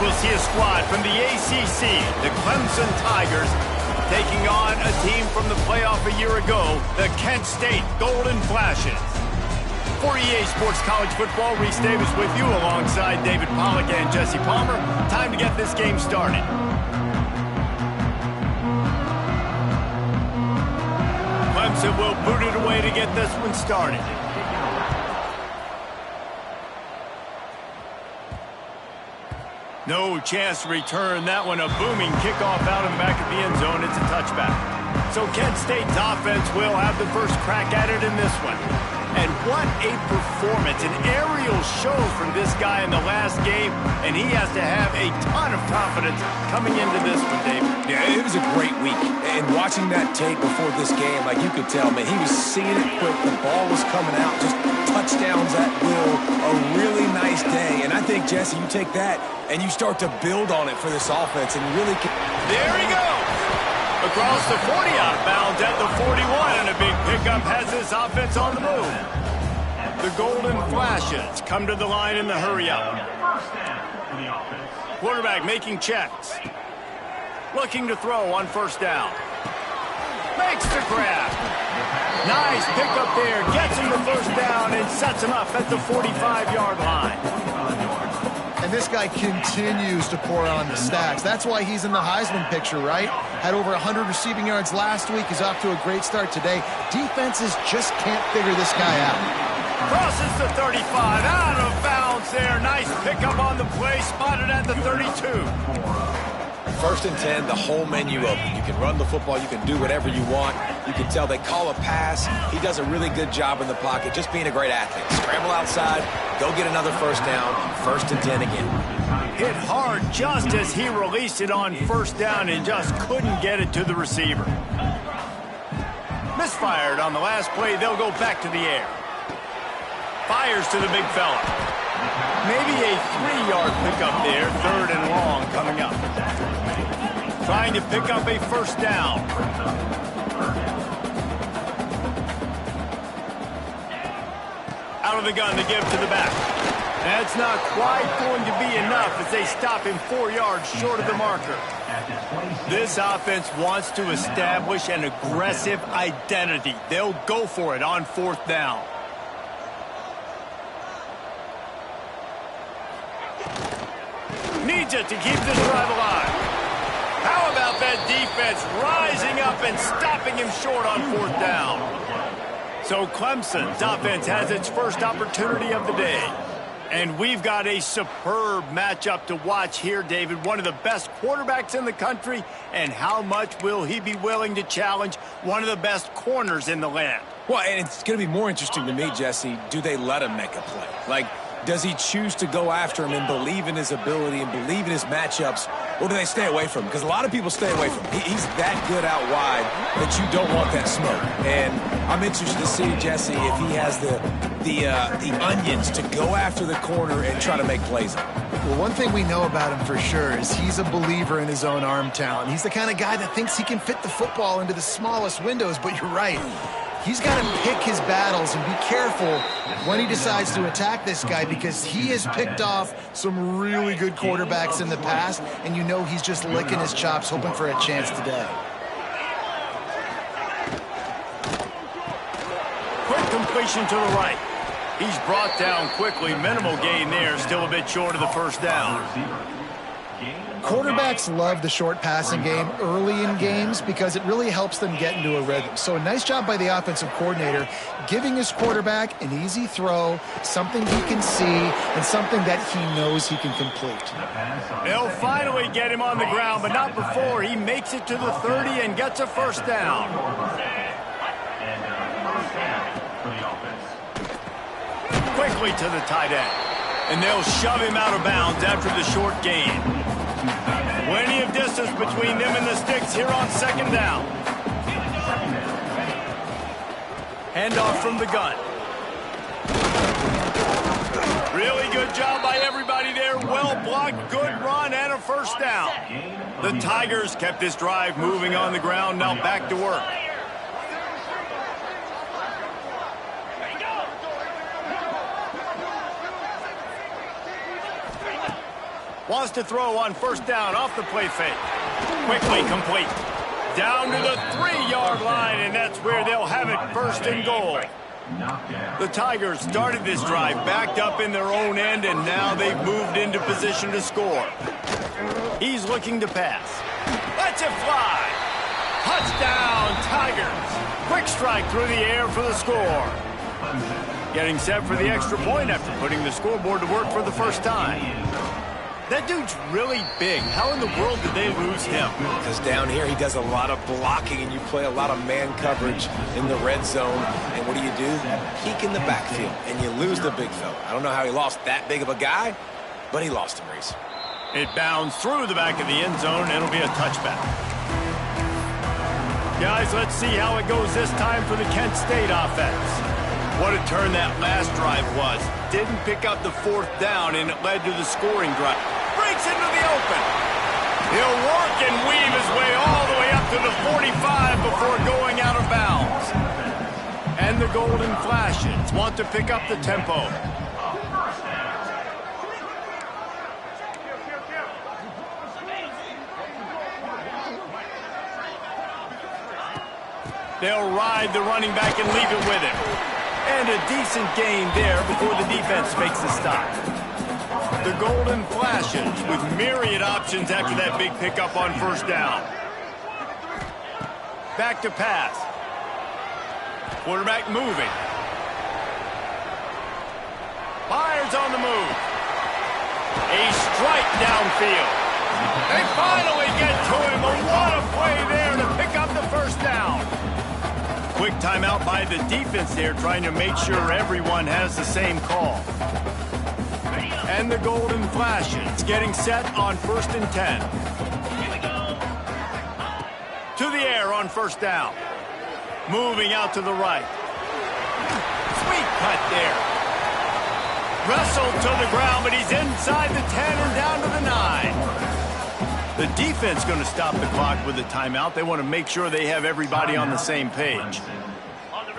we'll see a squad from the ACC, the Clemson Tigers, taking on a team from the playoff a year ago, the Kent State Golden Flashes. For EA Sports College Football, Reese Davis with you alongside David Pollack and Jesse Palmer. Time to get this game started. Clemson will boot it away to get this one started. No chance to return that one. A booming kickoff out of the back of the end zone. It's a touchback. So Kent State's offense will have the first crack at it in this one. And what a performance. An aerial show from this guy in the last game. And he has to have a ton of confidence coming into this one, David. Yeah, it was a great week. And watching that tape before this game, like you could tell, man, he was seeing it quick. The ball was coming out. Just touchdowns at will. A really nice day. And I think, Jesse, you take that and you start to build on it for this offense and really... There he goes! Across the 40, out of bounds at the 41, and a big pickup has this offense on the move. The Golden Flashes come to the line in the hurry-up. Quarterback making checks. Looking to throw on first down. Makes the grab. Nice pickup there. Gets him the first down and sets him up at the 45-yard line. And this guy continues to pour on the stats. That's why he's in the Heisman picture, right? Had over 100 receiving yards last week. He's off to a great start today. Defenses just can't figure this guy out. Crosses the 35. Out of bounds there. Nice pickup on the play. Spotted at the 32. First and 10, the whole menu open. You can run the football. You can do whatever you want. You can tell they call a pass. He does a really good job in the pocket, just being a great athlete. Scramble outside, go get another first down, first and 10 again. Hit hard just as he released it on first down and just couldn't get it to the receiver. Misfired on the last play. They'll go back to the air. Fires to the big fella. Maybe a 3-yard pickup there. Third and long coming up. Trying to pick up a first down. Out of the gun to give to the back. That's not quite going to be enough as they stop him 4 yards short of the marker. This offense wants to establish an aggressive identity. They'll go for it on fourth down. Needs it to keep this drive alive. How about that defense rising up and stopping him short on fourth down? So Clemson's offense has its first opportunity of the day. And we've got a superb matchup to watch here, David. One of the best quarterbacks in the country. And how much will he be willing to challenge one of the best corners in the land? Well, and it's going to be more interesting to me, Jesse, do they let him make a play? Like, does he choose to go after him and believe in his ability and believe in his matchups, or do they stay away from him? Because a lot of people stay away from him. He's that good out wide that you don't want that smoke. And I'm interested to see, Jesse, if he has the onions to go after the corner and try to make plays on him. Well, one thing we know about him for sure is he's a believer in his own arm talent. He's the kind of guy that thinks he can fit the football into the smallest windows, but you're right. He's got to pick his battles and be careful when he decides to attack this guy because he has picked off some really good quarterbacks in the past, and you know he's just licking his chops, hoping for a chance today. Quick completion to the right. He's brought down quickly. Minimal gain there, still a bit short of the first down. Quarterbacks love the short passing game early in games because it really helps them get into a rhythm. So a nice job by the offensive coordinator giving his quarterback an easy throw, something he can see, and something that he knows he can complete. They'll finally get him on the ground, but not before he makes it to the 30 and gets a first down. Quickly to the tight end. And they'll shove him out of bounds after the short gain. Plenty of distance between them and the sticks here on second down. Handoff from the gun. Really good job by everybody there. Well blocked, good run, and a first down. The Tigers kept this drive moving on the ground. Now back to work. Wants to throw on first down off the play fake. Quickly complete. Down to the 3-yard line, and that's where they'll have it, first and goal. The Tigers started this drive backed up in their own end, and now they've moved into position to score. He's looking to pass. Lets it fly. Touchdown, Tigers. Quick strike through the air for the score. Getting set for the extra point after putting the scoreboard to work for the first time. That dude's really big. How in the world did they lose him? Because down here he does a lot of blocking and you play a lot of man coverage in the red zone. And what do? Peek in the backfield and you lose the big fella. I don't know how he lost that big of a guy, but he lost him, Reese. It bounds through the back of the end zone. It'll be a touchback. Guys, let's see how it goes this time for the Kent State offense. What a turn that last drive was. Didn't pick up the 4th down, and it led to the scoring drive. Breaks into the open. He'll work and weave his way all the way up to the 45 before going out of bounds. And the Golden Flashes want to pick up the tempo. They'll ride the running back and leave it with him. And a decent gain there before the defense makes a stop. The Golden Flashes with myriad options after that big pickup on first down. Back to pass. Quarterback moving. Fires on the move. A strike downfield. They finally get to him. What a play there to pick up the first down. Quick timeout by the defense there, trying to make sure everyone has the same call. And the Golden Flashes getting set on 1st and 10. To the air on first down. Moving out to the right. Sweet cut there. Wrestled to the ground, but he's inside the 10 and down to the 9. The defense going to stop the clock with a timeout. They want to make sure they have everybody on the same page.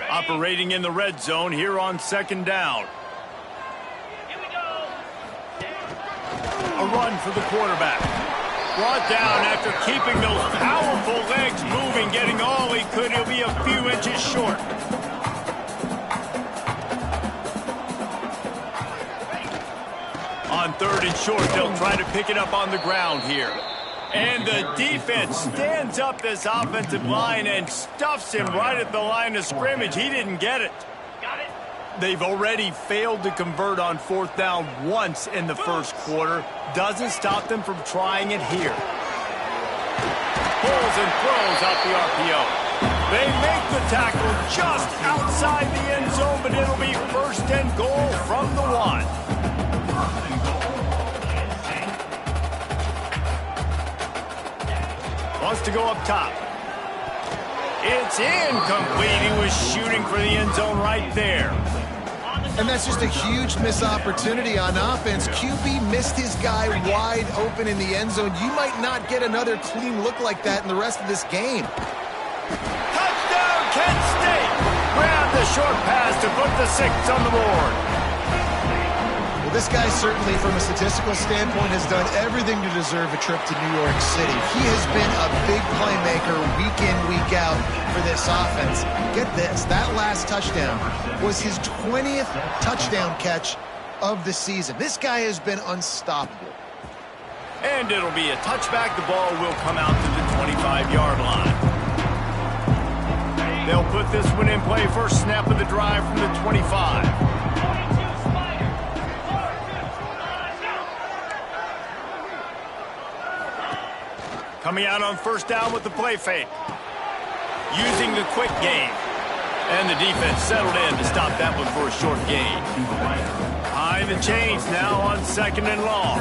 Operating in the red zone here on 2nd down. A run for the quarterback. Brought down after keeping those powerful legs moving, getting all he could. He'll be a few inches short. On 3rd and short, they'll try to pick it up on the ground here. And the defense stands up this offensive line and stuffs him right at the line of scrimmage. He didn't get it. They've already failed to convert on 4th down once in the first quarter. Doesn't stop them from trying it here. Pulls and throws out the RPO. They make the tackle just outside the end zone, but it'll be 1st and goal from the 1. Wants to go up top. It's incomplete. He was shooting for the end zone right there. And that's just a huge missed opportunity on offense. QB missed his guy wide open in the end zone. You might not get another clean look like that in the rest of this game. Touchdown, Kent State! Grab the short pass to put the 6 on the board. Well, this guy certainly, from a statistical standpoint, has done everything to deserve a trip to New York City. He has been a big playmaker week in, week out for this offense. Get this, that last touchdown was his 20th touchdown catch of the season. This guy has been unstoppable. And it'll be a touchback. The ball will come out to the 25-yard line. They'll put this one in play. First snap of the drive from the 25. Coming out on first down with the play fake. Using the quick game. And the defense settled in to stop that one for a short gain. High the chains now on 2nd and long.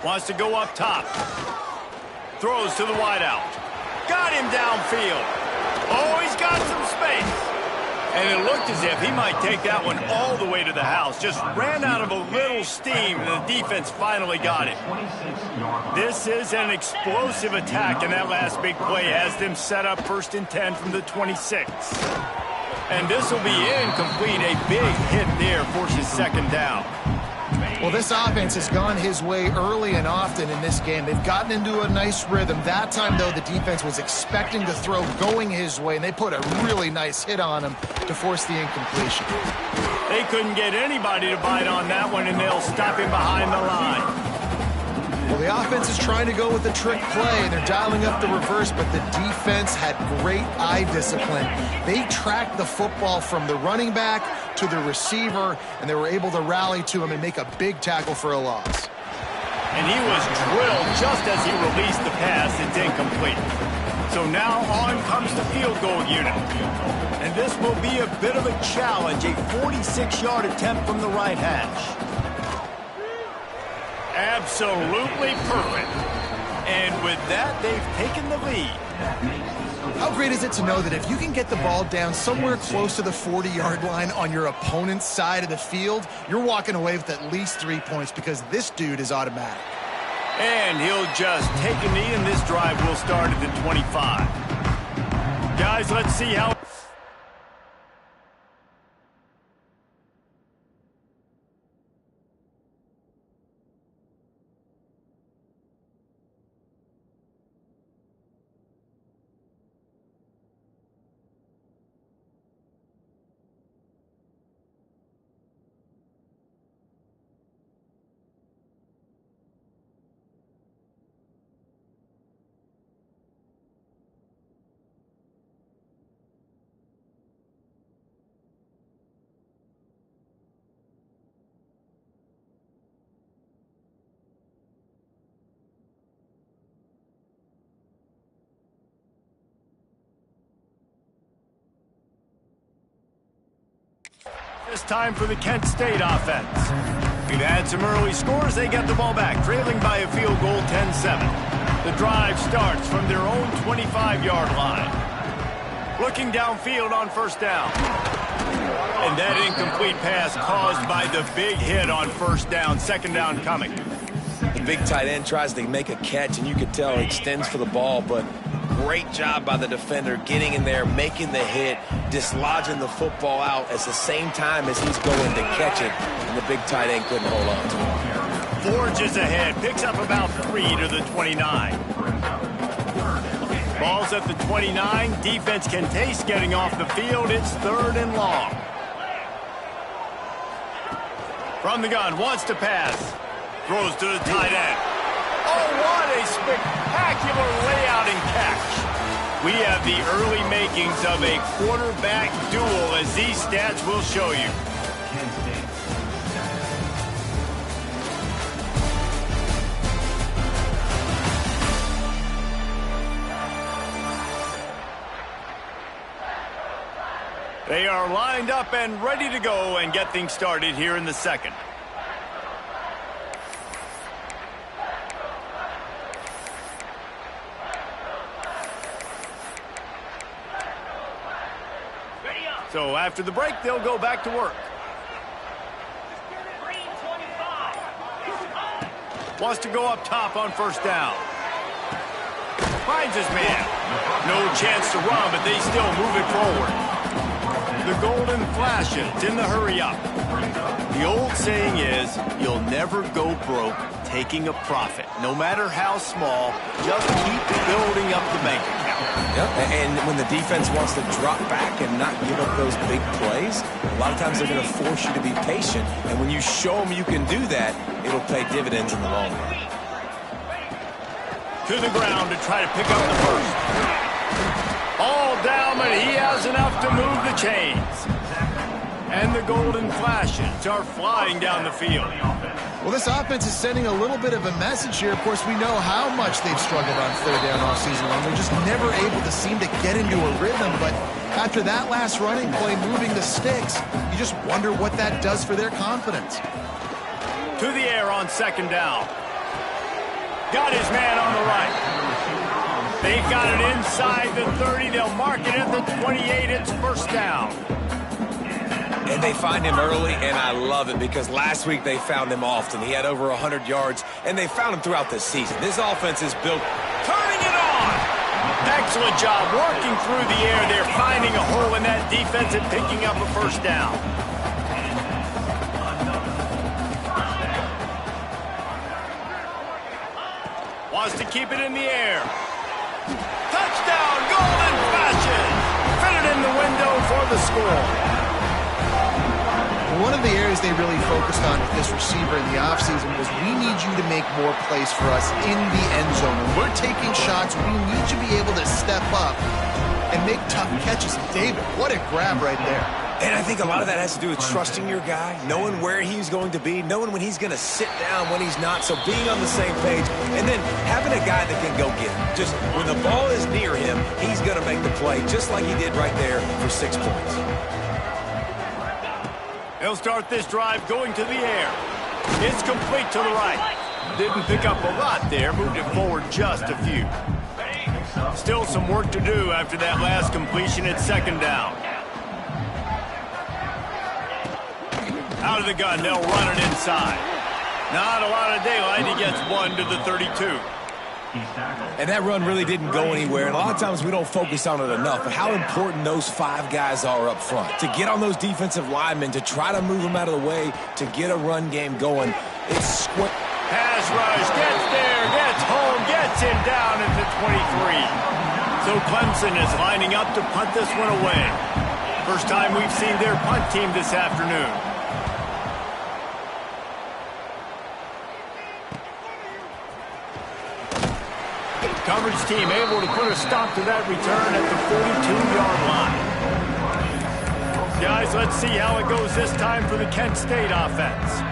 Wants to go up top. Throws to the wideout. Got him downfield. Oh, he's got some space. And it looked as if he might take that one all the way to the house. Just ran out of a little steam, and the defense finally got it. This is an explosive attack, and that last big play has them set up 1st and 10 from the 26. And this will be incomplete. A big hit there forces second down. Well, this offense has gone his way early and often in this game. They've gotten into a nice rhythm. That time, though, the defense was expecting the throw going his way, and they put a really nice hit on him to force the incompletion. They couldn't get anybody to bite on that one, and they'll stop him behind the line. Well, the offense is trying to go with a trick play, and they're dialing up the reverse, but the defense had great eye discipline. They tracked the football from the running back to the receiver, and they were able to rally to him and make a big tackle for a loss. And he was drilled just as he released the pass. It's incomplete. So now on comes the field goal unit. And this will be a bit of a challenge, a 46-yard attempt from the right hash. Absolutely perfect. And with that, they've taken the lead. How great is it to know that if you can get the ball down somewhere close to the 40-yard line on your opponent's side of the field, you're walking away with at least 3 points because this dude is automatic. And he'll just take a knee, and this drive will start at the 25. Guys, let's see how... This time for the Kent State offense. We've had some early scores. They get the ball back, trailing by a field goal 10-7. The drive starts from their own 25-yard line. Looking downfield on first down. And that incomplete pass caused by the big hit on first down. Second down coming. The big tight end tries to make a catch, and you can tell he extends for the ball, but great job by the defender getting in there, making the hit, dislodging the football out at the same time as he's going to catch it, and the big tight end couldn't hold on to it. Forges ahead, picks up about 3 to the 29. Ball's at the 29. Defense can taste getting off the field. It's 3rd and long. From the gun, wants to pass. Throws to the tight end. Oh, what a spectacular layout and catch. We have the early makings of a quarterback duel, as these stats will show you. They are lined up and ready to go and get things started here in the second. So after the break, they'll go back to work. Wants to go up top on first down. Finds his man. No chance to run, but they still move it forward. The golden flashes in the hurry-up. The old saying is, you'll never go broke taking a profit. No matter how small, just keep building up the bank account. Yep, and when the defense wants to drop back and not give up those big plays, a lot of times they're going to force you to be patient. And when you show them you can do that, it'll pay dividends in the long run. To the ground to try to pick up the first. All down, but he has enough to move the chains. And the golden flashes are flying down the field. Well, this offense is sending a little bit of a message here. Of course, we know how much they've struggled on 3rd down all season long. They're just never able to seem to get into a rhythm. But after that last running play, moving the sticks, you just wonder what that does for their confidence. To the air on 2nd down. Got his man on the right. They got it inside the 30. They'll mark it at the 28. It's first down. And they find him early, and I love it because last week they found him often. He had over 100 yards, and they found him throughout the season. This offense is built. Turning it on! Excellent job working through the air. They're finding a hole in that defense at picking up a first down. Wants to keep it in the air. Touchdown, Golden Flashes! Fitted in the window for the score. One of the areas they really focused on with this receiver in the offseason was we need you to make more plays for us in the end zone. When we're taking shots, we need you to be able to step up and make tough catches. David, what a grab right there. And I think a lot of that has to do with trusting your guy, knowing where he's going to be, knowing when he's going to sit down, when he's not, so being on the same page, and then having a guy that can go get it. Just when the ball is near him, he's going to make the play, just like he did right there for 6 points. He'll start this drive going to the air. It's complete to the right. Didn't pick up a lot there, moved it forward just a few. Still some work to do after that last completion at second down. Out of the gun, they'll run it inside. Not a lot of daylight, he gets one to the 32. And that run really didn't go anywhere. And a lot of times we don't focus on it enough, but how important those 5 guys are up front. To get on those defensive linemen, to try to move them out of the way, to get a run game going. It's square. Pass rush, gets there, gets home, gets him down at the 23. So Clemson is lining up to punt this one away. First time we've seen their punt team this afternoon. Coverage team able to put a stop to that return at the 42-yard line. Guys, let's see how it goes this time for the Kent State offense.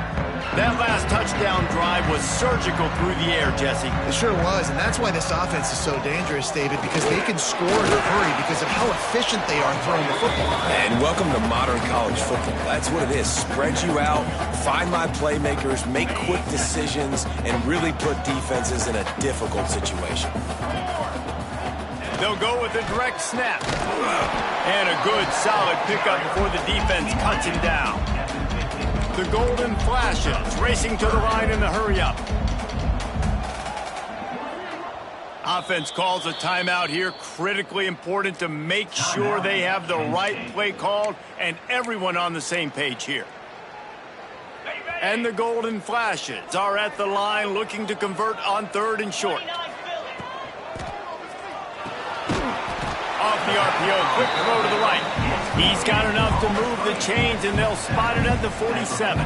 That last touchdown drive was surgical through the air, Jesse. It sure was, and that's why this offense is so dangerous, David, because they can score in a hurry because of how efficient they are throwing the football. And welcome to modern college football. That's what it is. Spread you out, find my playmakers, make quick decisions, and really put defenses in a difficult situation. They'll go with a direct snap. And a good, solid pickup before the defense cuts him down. The Golden Flashes racing to the line in the hurry-up. Offense calls a timeout here. Critically important to make sure they have the right play called and everyone on the same page here. And the Golden Flashes are at the line looking to convert on 3rd and short. Off the RPO, quick throw to the right. He's got enough to move the chains, and they'll spot it at the 47.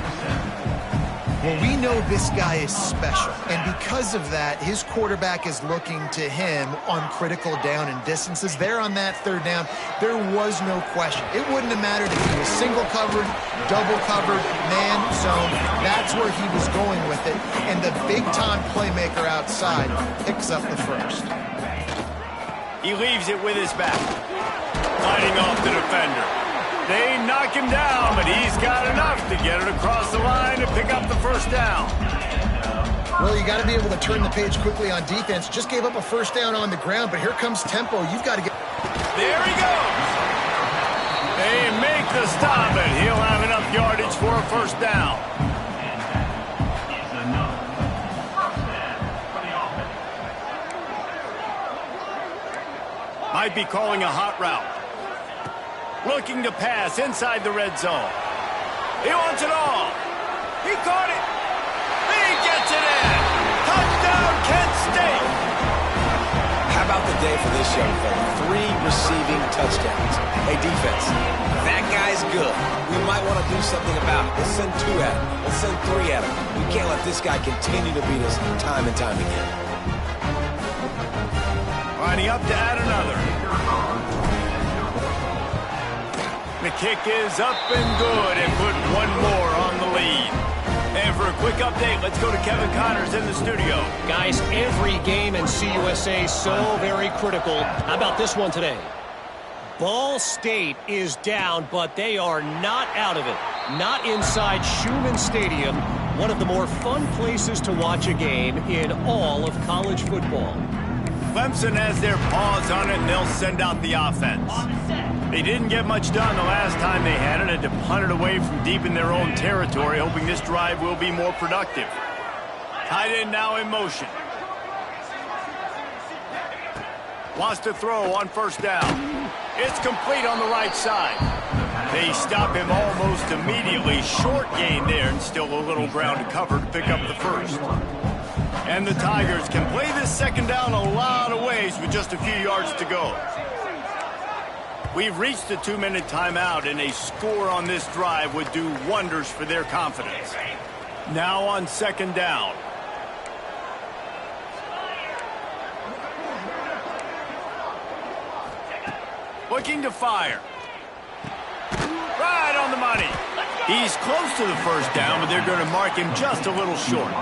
Well, we know this guy is special, and because of that, his quarterback is looking to him on critical down and distances. There on that 3rd down, there was no question. It wouldn't have mattered if he was single covered, double covered, man zone. That's where he was going with it, and the big-time playmaker outside picks up the first. He leaves it with his back. Fighting off the defender. They knock him down, but he's got enough to get it across the line to pick up the first down. Well, you got to be able to turn the page quickly on defense. Just gave up a first down on the ground, but here comes tempo. You've got to get... There he goes. They make the stop, and he'll have enough yardage for a first down. Might be calling a hot route. Looking to pass inside the red zone. He wants it all. He caught it. He gets it in. Touchdown, Kent State. How about the day for this young fella? 3 receiving touchdowns. Hey, defense, that guy's good. We might want to do something about it. Let's send 2 at him. Let's send 3 at him. We can't let this guy continue to beat us time and time again. Lining up to add another. The kick is up and good and put one more on the lead. And for a quick update, let's go to Kevin Connors in the studio. Guys, every game in CUSA so very critical. How about this one today? Ball State is down, but they are not out of it. Not inside Schumann Stadium, one of the more fun places to watch a game in all of college football. Clemson has their paws on it, and they'll send out the offense. They didn't get much done the last time they had it, and to punt it away from deep in their own territory, hoping this drive will be more productive. Tight end now in motion. Wants to throw on first down. It's complete on the right side. They stop him almost immediately. Short gain there, and still a little ground to cover to pick up the first. And the Tigers can play this second down a lot of ways with just a few yards to go. We've reached the 2-minute timeout, and a score on this drive would do wonders for their confidence. Now on second down. Looking to fire. Right on the money. He's close to the first down, but they're going to mark him just a little short.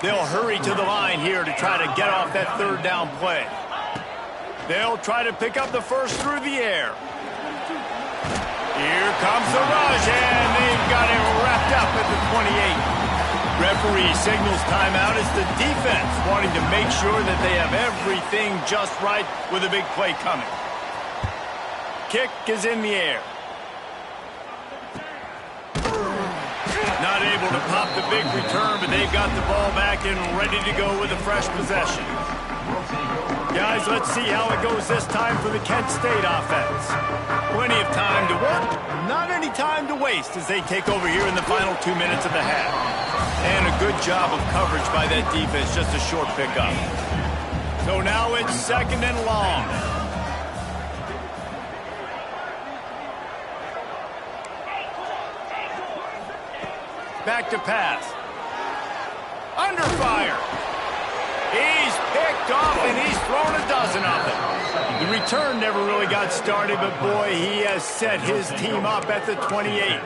They'll hurry to the line here to try to get off that third down play. They'll try to pick up the first through the air. Here comes the rush, and they've got it wrapped up at the 28. Referee signals timeout as the defense wanting to make sure that they have everything just right with a big play coming. Kick is in the air. Not able to pop the big return, but they've got the ball back and ready to go with a fresh possession. Guys, let's see how it goes this time for the Kent State offense. Plenty of time to work, not any time to waste as they take over here in the final 2 minutes of the half. And a good job of coverage by that defense, just a short pickup. So now it's second and long. Back to pass. Under fire. He's picked off, and he's thrown a dozen of them. The return never really got started, but boy, he has set his team up at the 28.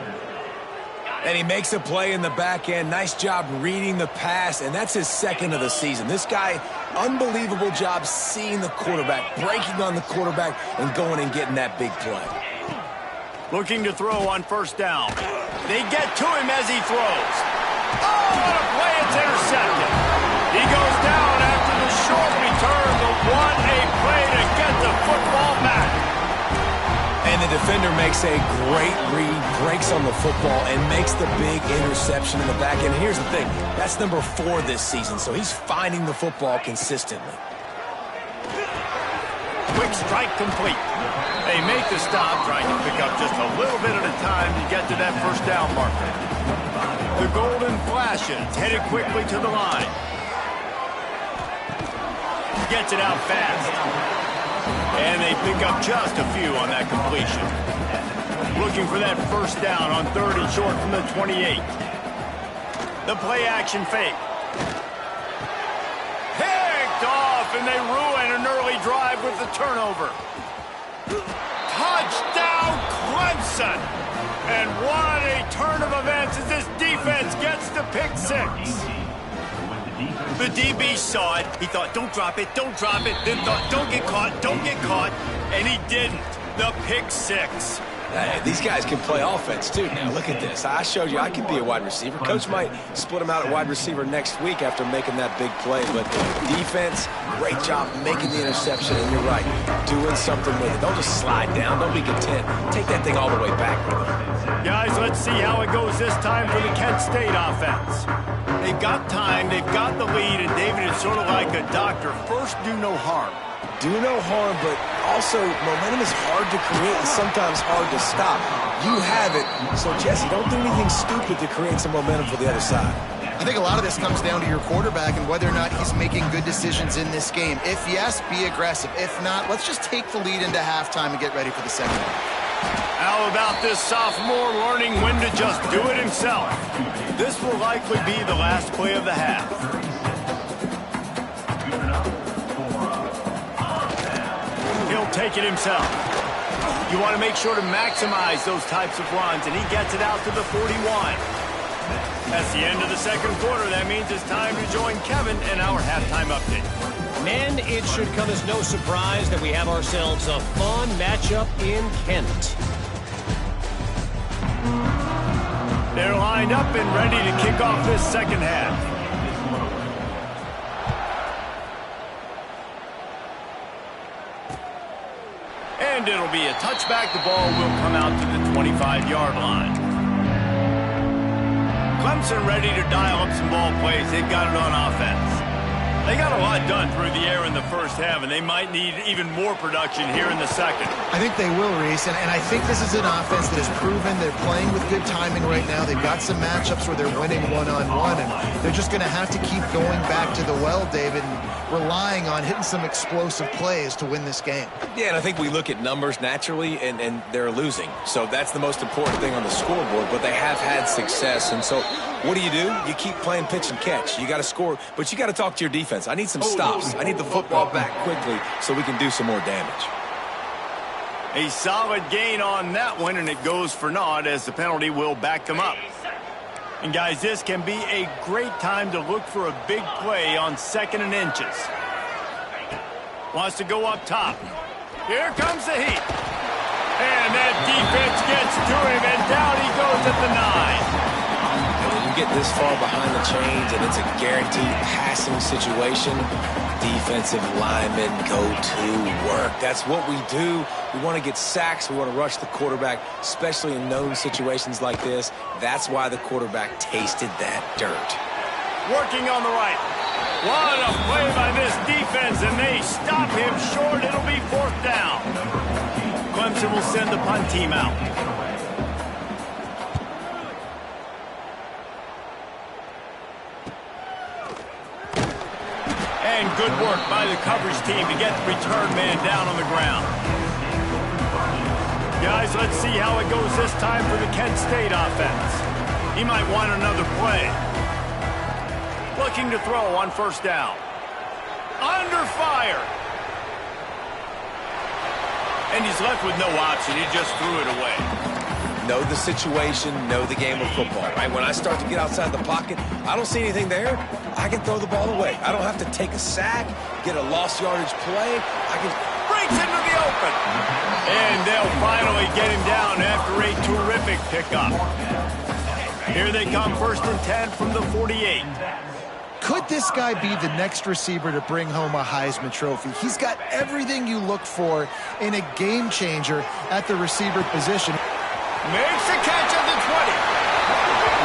And he makes a play in the back end. Nice job reading the pass, and that's his second of the season. This guy, unbelievable job seeing the quarterback, breaking on the quarterback, and going and getting that big play. Looking to throw on first down. They get to him as he throws. Oh, what a play. It's intercepted. He goes down after the short return, but what a play to get the football back. And the defender makes a great read, breaks on the football, and makes the big interception in the back end. Here's the thing. That's number 4 this season, so he's finding the football consistently. Quick strike complete. They make the stop, trying to pick up just a little bit at a time to get to that first down marker. The Golden Flashes headed quickly to the line. Gets it out fast. And they pick up just a few on that completion. Looking for that first down on 3rd and short from the 28. The play action fake. Picked off, and they ruin an early drive with the turnover. Touchdown, Clemson! And what a turn of events as this defense gets the pick 6. The DB saw it. He thought, don't drop it, don't drop it. Then thought, don't get caught. And he didn't. The pick 6. Hey, these guys can play offense, too. Now, look at this. I showed you I could be a wide receiver. Coach might split him out at wide receiver next week after making that big play. But defense, great job making the interception. And you're right, doing something with it. Don't just slide down. Don't be content. Take that thing all the way back with them. Guys, let's see how it goes this time for the Kent State offense. They've got time. They've got the lead. And David is sort of like a doctor. First, do no harm. Do no harm, but also momentum is hard to create and sometimes hard to stop. You have it, so Jesse, don't do anything stupid to create some momentum for the other side. I think a lot of this comes down to your quarterback and whether or not he's making good decisions in this game. If yes, be aggressive. If not, let's just take the lead into halftime and get ready for the second half. How about this sophomore learning when to just do it himself? This will likely be the last play of the half. He'll take it himself. You want to make sure to maximize those types of runs, and he gets it out to the 41. That's the end of the second quarter. That means it's time to join Kevin in our halftime update. Men, it should come as no surprise that we have ourselves a fun matchup in Kent. They're lined up and ready to kick off this second half. And it'll be a touchback. The ball will come out to the 25-yard line. Clemson ready to dial up some ball plays. They've got it on offense. They got a lot done through the air in the first half, and they might need even more production here in the second. I think they will, Reese, and I think this is an offense that has proven they're playing with good timing right now. They've got some matchups where they're winning one-on-one, and they're just going to have to keep going back to the well, David, and relying on hitting some explosive plays to win this game. Yeah, and I think we look at numbers naturally, and they're losing. So that's the most important thing on the scoreboard, but they have had success. And so what do? You keep playing pitch and catch. You got to score, but you got to talk to your defense. I need some stops. I need the football back quickly so we can do some more damage. A solid gain on that one, and it goes for naught as the penalty will back them up. And, guys, this can be a great time to look for a big play on 2nd and inches. Wants to go up top. Here comes the heat. And that defense gets to him, and down he goes at the 9. Get this far behind the chains and it's a guaranteed passing situation, defensive linemen go to work. That's what we do. We want to get sacks. We want to rush the quarterback, especially in known situations like this. That's why the quarterback tasted that dirt. Working on the right. What a play by this defense, and they stop him short. It'll be 4th down. Clemson will send the punt team out. And good work by the coverage team to get the return man down on the ground. Guys, let's see how it goes this time for the Kent State offense. He might want another play. Looking to throw on 1st down. Under fire. And he's left with no option. He just threw it away. Know the situation, know the game of football, right? When I start to get outside the pocket, I don't see anything there, I can throw the ball away. I don't have to take a sack, get a lost yardage play. I can breaks into the open. And they'll finally get him down after a terrific pickup. Here they come, 1st and 10 from the 48. Could this guy be the next receiver to bring home a Heisman Trophy? He's got everything you look for in a game changer at the receiver position. Makes a catch at the 20.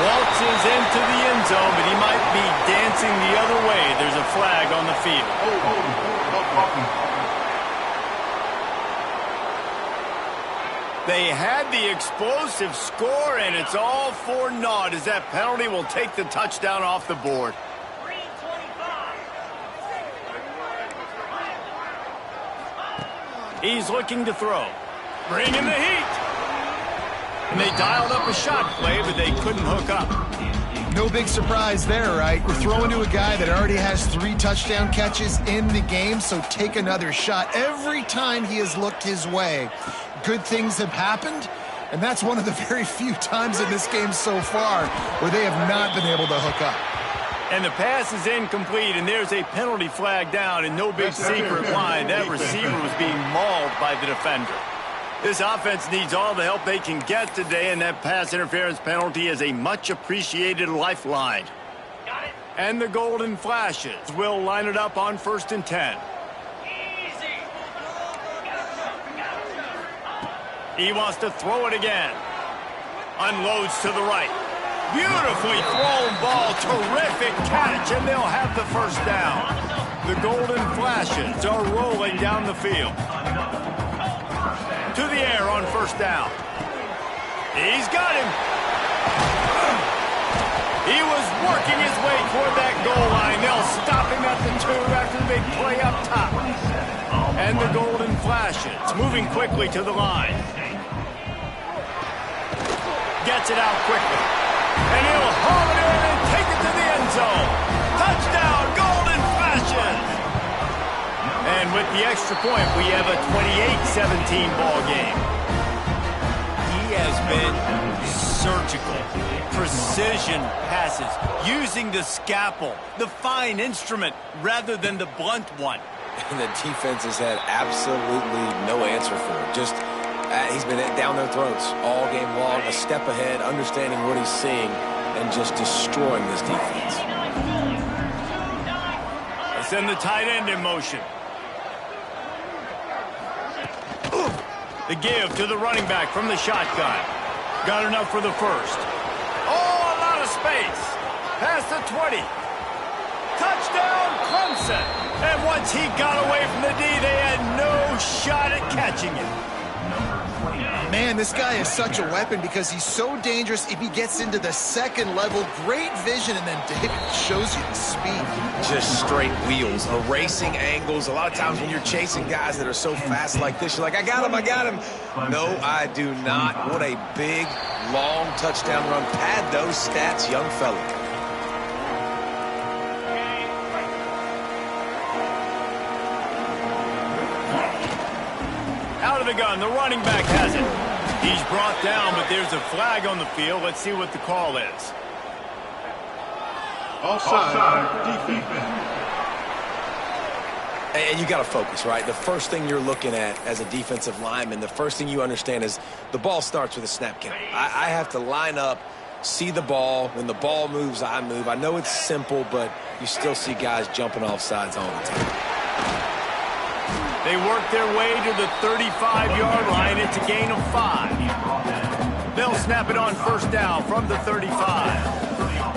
Waltzes into the end zone, but he might be dancing the other way. There's a flag on the field. They had the explosive score, and it's all for naught as that penalty will take the touchdown off the board. He's looking to throw. Bringing the heat. And they dialed up a shot play, but they couldn't hook up. No big surprise there, right? We're throwing to a guy that already has 3 touchdown catches in the game, so take another shot. Every time he has looked his way, good things have happened, and that's one of the very few times in this game so far where they have not been able to hook up. And the pass is incomplete, and there's a penalty flag down, and no big secret why. That receiver was being mauled by the defender. This offense needs all the help they can get today, and that pass interference penalty is a much-appreciated lifeline. And the Golden Flashes will line it up on 1st and 10. He wants to throw it again. Unloads to the right. Beautifully thrown ball. Terrific catch, and they'll have the 1st down. The Golden Flashes are rolling down the field. To the air on 1st down. He's got him. He was working his way toward that goal line. They'll stop him at the 2 after the big play up top. And the Golden Flashes moving quickly to the line. Gets it out quickly. And he'll haul it in and take it to the end zone. Touchdown, Golden Flashes. And with the extra point, we have a 28-17 ball game. He has been surgical, precision passes, using the scalpel, the fine instrument, rather than the blunt one. And the defense has had absolutely no answer for it. Just, he's been down their throats all game long, a step ahead, understanding what he's seeing, and just destroying this defense. They send the tight end in motion. The give to the running back from the shotgun. Got enough for the 1st. Oh, a lot of space. Past the 20. Touchdown. Touchdown, Clemson! And once he got away from the D, they had no shot at catching it. Man, this guy is such a weapon because he's so dangerous if he gets into the second level. Great vision, and then David shows you the speed. Just straight wheels, erasing angles. A lot of times when you're chasing guys that are so fast like this, you're like, I got him, I got him. No, I do not. What a big, long touchdown run. Pad those stats, young fella. Out of the gun, the running back has it. He's brought down, but there's a flag on the field. Let's see what the call is. Offside, defense. And you got to focus, right? The first thing you're looking at as a defensive lineman, the first thing you understand is the ball starts with a snap count. I have to line up, see the ball. When the ball moves, I move. I know it's simple, but you still see guys jumping off sides all the time. They work their way to the 35-yard line. It's a gain of 5. They'll snap it on first down from the 35.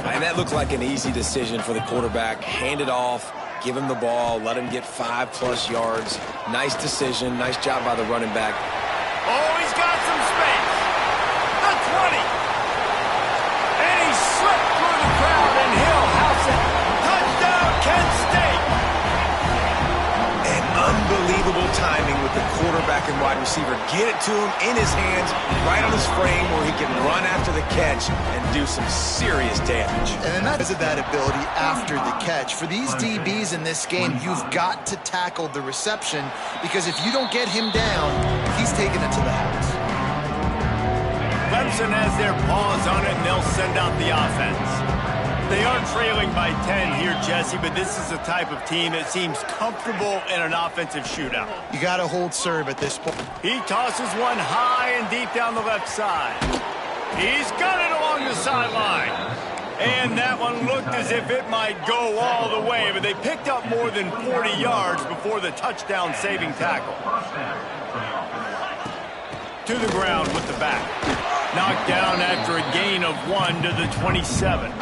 And that looked like an easy decision for the quarterback. Hand it off, give him the ball, let him get 5+ yards. Nice decision. Nice job by the running back. Oh, he's got some space. The 20. And he slipped through the crowd, and he'll house it. Touchdown, Kent State. And unbelievable timing with the quarterback and wide receiver. Get it to him in his hands, right on his frame where he can run after the catch and do some serious damage. And that's that ability after the catch. For these DBs in this game, you've got to tackle the reception because if you don't get him down, he's taking it to the house. Clemson has their paws on it, and they'll send out the offense. They are trailing by 10 here, Jesse, but this is the type of team that seems comfortable in an offensive shootout. You got to hold serve at this point. He tosses one high and deep down the left side. He's got it along the sideline. And that one looked as if it might go all the way, but they picked up more than 40 yards before the touchdown-saving tackle. To the ground with the back. Knocked down after a gain of 1 to the 27.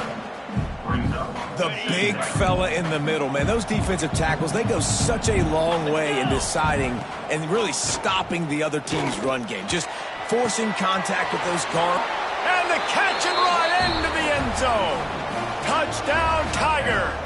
The big fella in the middle, man. Those defensive tackles, they go such a long way in deciding and really stopping the other team's run game. Just forcing contact with those guards. And the catch and run into the end zone. Touchdown, Tigers.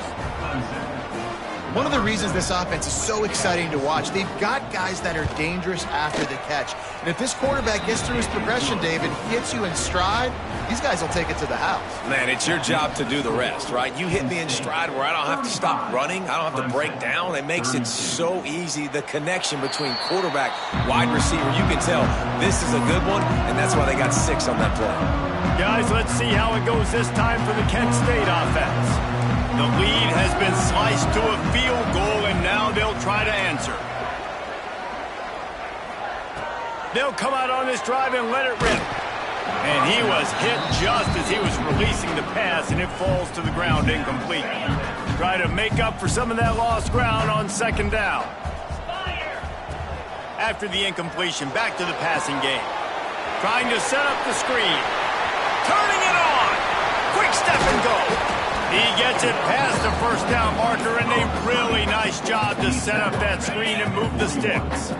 One of the reasons this offense is so exciting to watch, they've got guys that are dangerous after the catch. And if this quarterback gets through his progression, David, hits you in stride, these guys will take it to the house. Man, it's your job to do the rest, right? You hit me in stride where I don't have to stop running. I don't have to break down. It makes it so easy. The connection between quarterback, wide receiver, you can tell this is a good one, and that's why they got 6 on that play. Guys, let's see how it goes this time for the Kent State offense. The lead has been sliced to a field goal, and now they'll try to answer. They'll come out on this drive and let it rip. And he was hit just as he was releasing the pass, and it falls to the ground incomplete. Try to make up for some of that lost ground on second down. After the incompletion, back to the passing game. Trying to set up the screen. Turning it on. Quick step and go. He gets it past the first down marker, and a really nice job to set up that screen and move the sticks.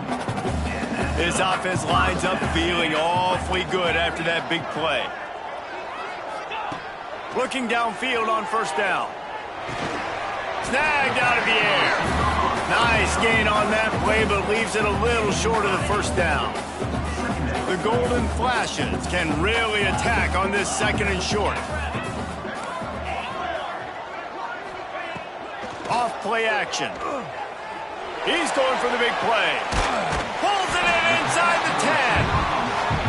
This offense lines up feeling awfully good after that big play. Looking downfield on first down. Snagged out of the air. Nice gain on that play, but leaves it a little short of the first down. The Golden Flashes can really attack on this second and short. Off play action. He's going for the big play. Pulls it in inside the 10.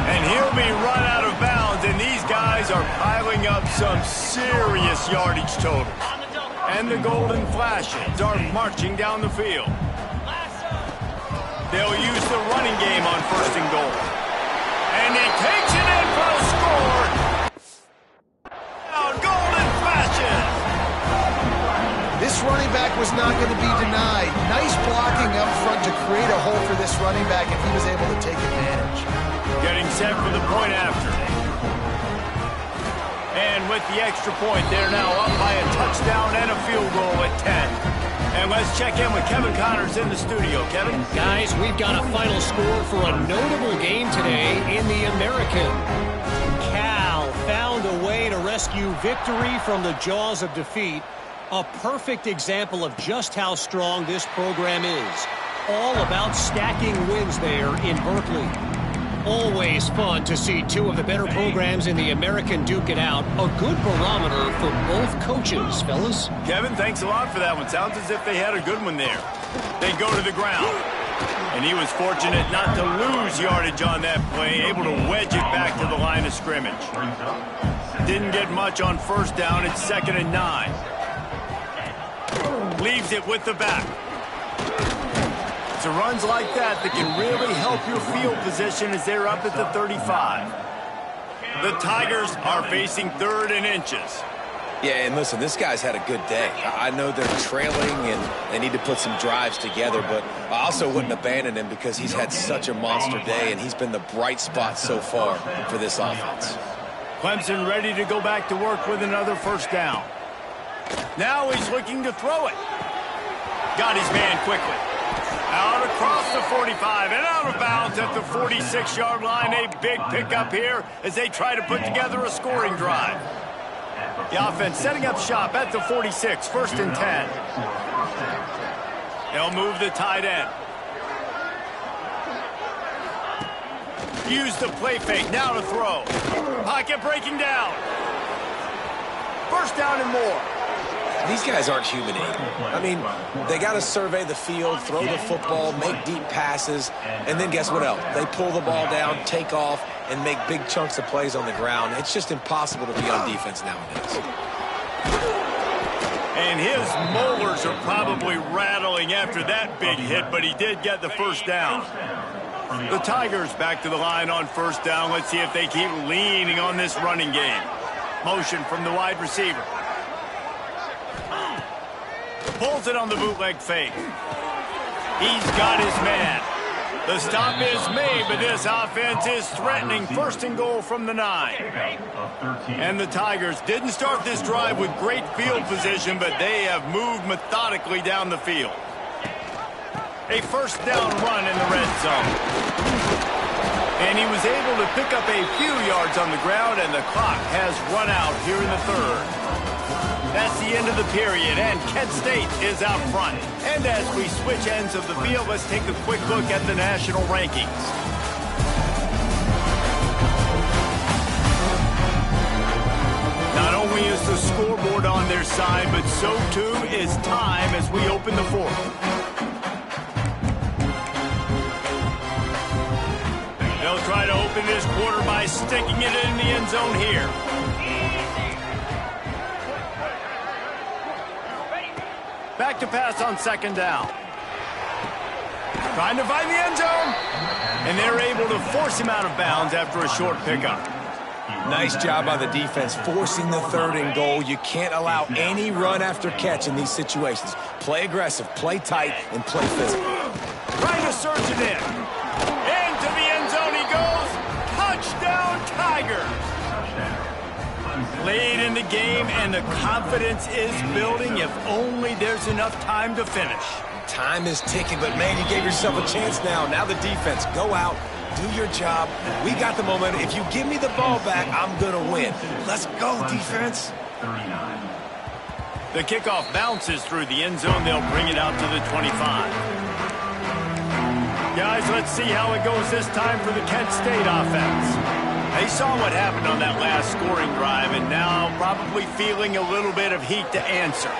And he'll be run out of bounds, and these guys are piling up some serious yardage totals. And the Golden Flashes are marching down the field. They'll use the running game on first and goal. And he takes it in for a score. Golden Flashes. This running back was not going to be denied. Nice blocking up front to create a hole for this running back, and he was able to take advantage. Getting set for the point after. And with the extra point, they're now up by a touchdown and a field goal at 10. And let's check in with Kevin Connors in the studio. Kevin? Guys, we've got a final score for a notable game today in the American. Cal found a way to rescue victory from the jaws of defeat. A perfect example of just how strong this program is. All about stacking wins there in Berkeley. Always fun to see two of the better programs in the American duke it out. A good barometer for both coaches, fellas. Kevin, thanks a lot for that one. Sounds as if they had a good one there. They go to the ground. And he was fortunate not to lose yardage on that play, able to wedge it back to the line of scrimmage. Didn't get much on first down. It's 2nd and 9. Leaves it with the back. It's runs like that can really help your field position as they're up at the 35. The Tigers are facing 3rd and inches. Yeah, and listen, this guy's had a good day. I know they're trailing and they need to put some drives together, but I also wouldn't abandon him because he's had such a monster day, and he's been the bright spot so far for this offense. Clemson ready to go back to work with another first down. Now he's looking to throw it. Got his man quickly. Out across the 45 and out of bounds at the 46-yard line. A big pickup here as they try to put together a scoring drive. The offense setting up shop at the 46, 1st and 10. They'll move the tight end. Use the play fake, now to throw. Pocket breaking down. 1st down and more. These guys aren't human anymore. I mean, they got to survey the field, throw the football, make deep passes, and then guess what else? They pull the ball down, take off, and make big chunks of plays on the ground. It's just impossible to be on defense nowadays. And his molars are probably rattling after that big hit, but he did get the first down. The Tigers back to the line on 1st down. Let's see if they keep leaning on this running game. Motion from the wide receiver. Pulls it on the bootleg fake. He's got his man. The stop is made, but this offense is threatening 1st and goal from the 9. And the Tigers didn't start this drive with great field position, but they have moved methodically down the field. A 1st down run in the red zone. And he was able to pick up a few yards on the ground, and the clock has run out here in the 3rd. That's the end of the period, and Kent State is out front. And as we switch ends of the field, let's take a quick look at the national rankings. Not only is the scoreboard on their side, but so too is time as we open the 4th. They'll try to open this quarter by sticking it in the end zone here. Back to pass on 2nd down. Trying to find the end zone. And they're able to force him out of bounds after a short pickup. Nice job by the defense forcing the 3rd and goal. You can't allow any run after catch in these situations. Play aggressive, play tight, and play physical. Trying to surge it in. Into the end zone he goes. Touchdown Tigers. Late in the game, and the confidence is building. If only there's enough time to finish. Time is ticking, but man, you gave yourself a chance now. Now the defense, go out, do your job. We got the momentum. If you give me the ball back, I'm going to win. Let's go, defense. The kickoff bounces through the end zone. They'll bring it out to the 25. Guys, let's see how it goes this time for the Kent State offense. They saw what happened on that last scoring drive, and now probably feeling a little bit of heat to answer.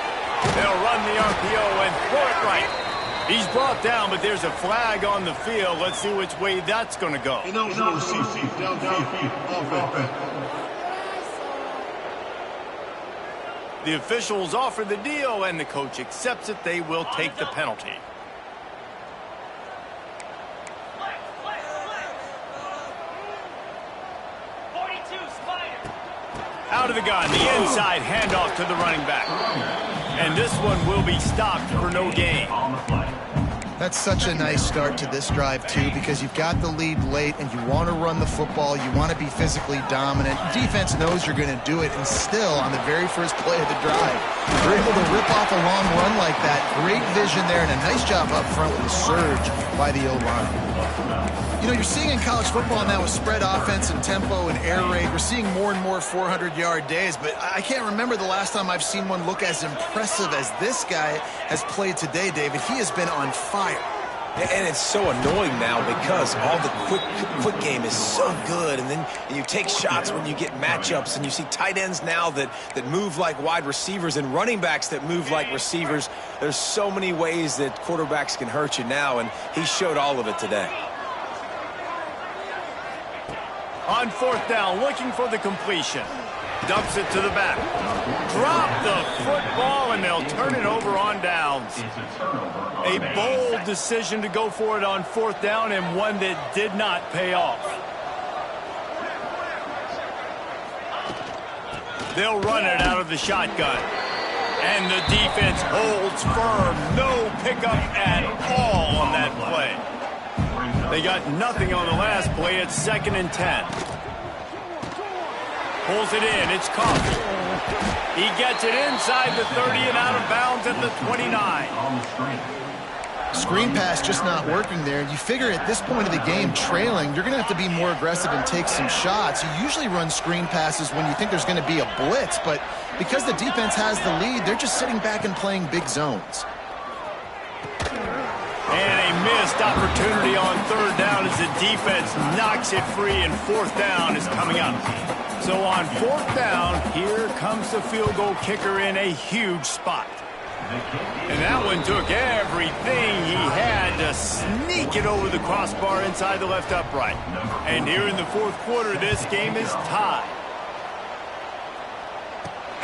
They'll run the RPO and throw it right. He's brought down, but there's a flag on the field. Let's see which way that's going to go. The officials offer the deal, and the coach accepts it. They will take the penalty. Out of the gun, the inside handoff to the running back. And this one will be stopped for no gain. That's such a nice start to this drive, too, because you've got the lead late and you want to run the football. You want to be physically dominant. Defense knows you're going to do it, and still, on the very first play of the drive, you're able to rip off a long run like that. Great vision there, and a nice job up front with the surge by the O-line. You know, you're seeing in college football now with spread offense and tempo and air raid, we're seeing more and more 400-yard days, but I can't remember the last time I've seen one look as impressive as this guy has played today, David. He has been on fire. And it's so annoying now because all the quick game is so good, and then you take shots when you get matchups, and you see tight ends now that move like wide receivers and running backs that move like receivers. There's so many ways that quarterbacks can hurt you now, and he showed all of it today. On fourth down, looking for the completion. Dumps it to the back. Drop the football, and they'll turn it over on downs. A bold decision to go for it on fourth down, and one that did not pay off. They'll run it out of the shotgun. And the defense holds firm. No pickup at all on that play. They got nothing on the last play. It's 2nd and 10. Pulls it in. It's Coffee. He gets it inside the 30 and out of bounds at the 29. Screen pass just not working there. You figure at this point of the game, trailing, you're going to have to be more aggressive and take some shots. You usually run screen passes when you think there's going to be a blitz, but because the defense has the lead, they're just sitting back and playing big zones. And a missed opportunity on third down as the defense knocks it free, and fourth down is coming up. So on fourth down, here comes the field goal kicker in a huge spot. And that one took everything he had to sneak it over the crossbar inside the left upright. And here in the fourth quarter, this game is tied.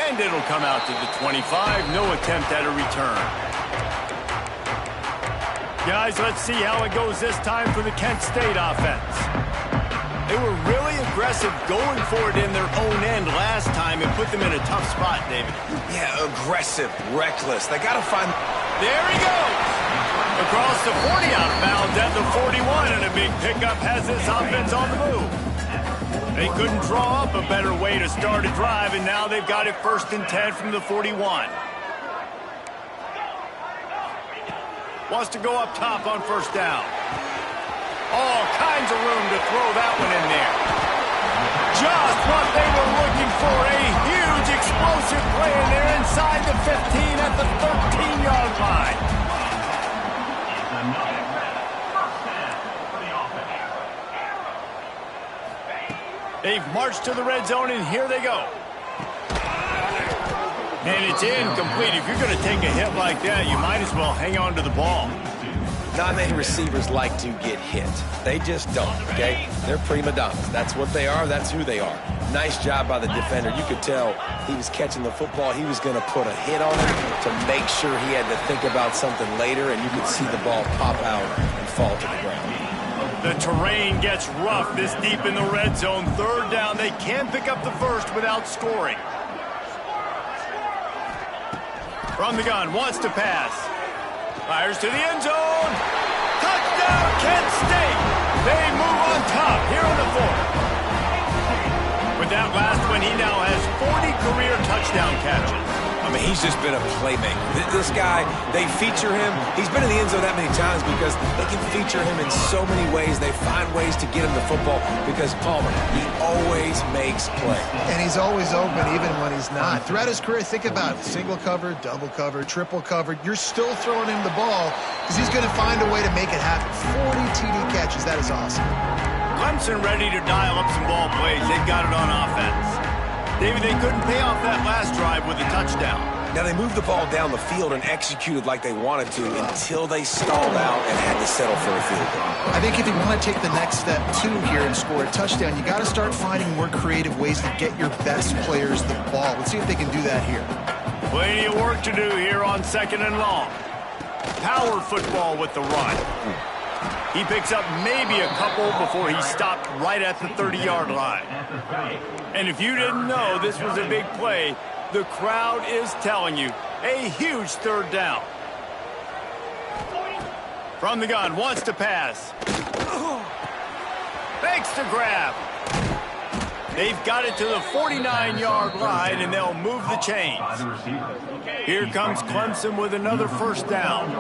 And it'll come out to the 25. No attempt at a return. Guys, let's see how it goes this time for the Kent State offense. They were really aggressive going for it in their own end last time and put them in a tough spot, David. Yeah, aggressive, reckless. They got to find... There he goes! Across the 40 out of bounds at the 41, and a big pickup has this offense on the move. They couldn't draw up a better way to start a drive, and now they've got it 1st and 10 from the 41. Wants to go up top on first down. All kinds of room to throw that one in there. Just what they were looking for. A huge explosive play in there inside the 15 at the 13-yard line. They've marched to the red zone, and here they go. And it's incomplete. If you're going to take a hit like that, you might as well hang on to the ball. Not many receivers like to get hit. They just don't, okay? They're prima donnas. That's what they are. That's who they are. Nice job by the defender. You could tell he was catching the football. He was going to put a hit on him to make sure he had to think about something later, and you could see the ball pop out and fall to the ground. The terrain gets rough this deep in the red zone. Third down. They can pick up the first without scoring. From the gun, wants to pass. Fires to the end zone. Touchdown, Kent State. They move on top here in the fourth. With that last one, he now has 40 career touchdown catches. I mean, he's just been a playmaker. This guy, they feature him. He's been in the end zone that many times because they can feature him in so many ways. They find ways to get him the football because Palmer, he always makes play. And he's always open even when he's not. Throughout his career, think about it. Single cover, double cover, triple covered. You're still throwing him the ball because he's going to find a way to make it happen. 40 TD catches. That is awesome. Clemson ready to dial up some ball plays. They've got it on offense. David, they couldn't pay off that last drive with a touchdown. Now, they moved the ball down the field and executed like they wanted to until they stalled out and had to settle for a field goal. I think if you want to take the next step, too, here and score a touchdown, you got to start finding more creative ways to get your best players the ball. Let's see if they can do that here. Plenty of work to do here on 2nd and long. Power football with the run. He picks up maybe a couple before he stopped right at the 30-yard line. And if you didn't know this was a big play, the crowd is telling you. A huge third down. From the gun, wants to pass. Fakes to grab. They've got it to the 49-yard line, and they'll move the chains. Here comes Clemson with another first down.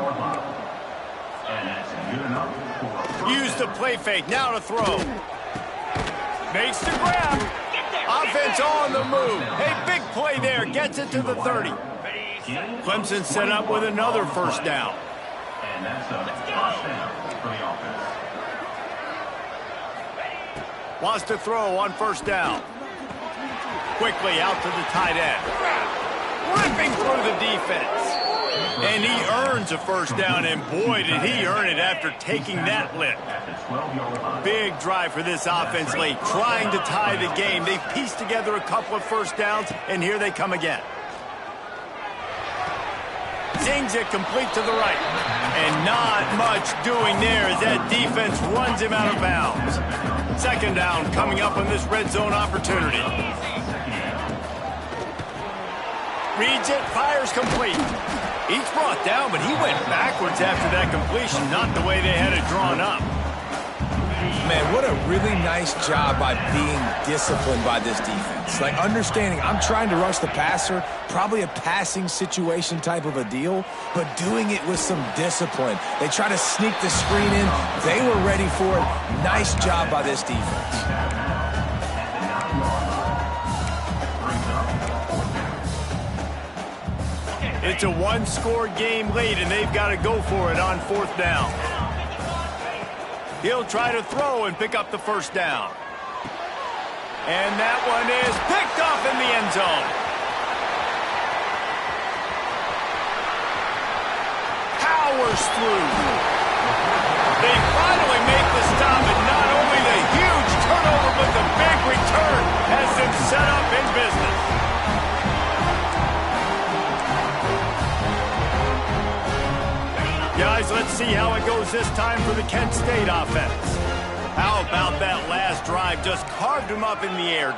Use the play fake, now to throw. Makes the grab. Offense on the move. Hey, big play there, gets it to the 30. Clemson set up with another first down. And that's a first down for the offense. Wants to throw on first down. Quickly out to the tight end. Ripping through the defense. And he earns a first down, and boy, did he earn it after taking that lick. Big drive for this offense late, trying to tie the game. They've pieced together a couple of first downs, and here they come again. Zings it complete to the right. And not much doing there as that defense runs him out of bounds. Second down coming up on this red zone opportunity. Reads it, fires complete. He's brought down, but he went backwards after that completion, not the way they had it drawn up. Man, what a really nice job by being disciplined by this defense. Like, understanding I'm trying to rush the passer, probably a passing situation type of a deal, but doing it with some discipline. They try to sneak the screen in. They were ready for it. Nice job by this defense. It's a one-score game late, and they've got to go for it on fourth down. He'll try to throw and pick up the first down. And that one is picked off in the end zone. Powers through. They finally make the stop, and not only the huge turnover, but the big return has them set up in business. Guys, let's see how it goes this time for the Kent State offense. How about that last drive? Just carved them up in the air.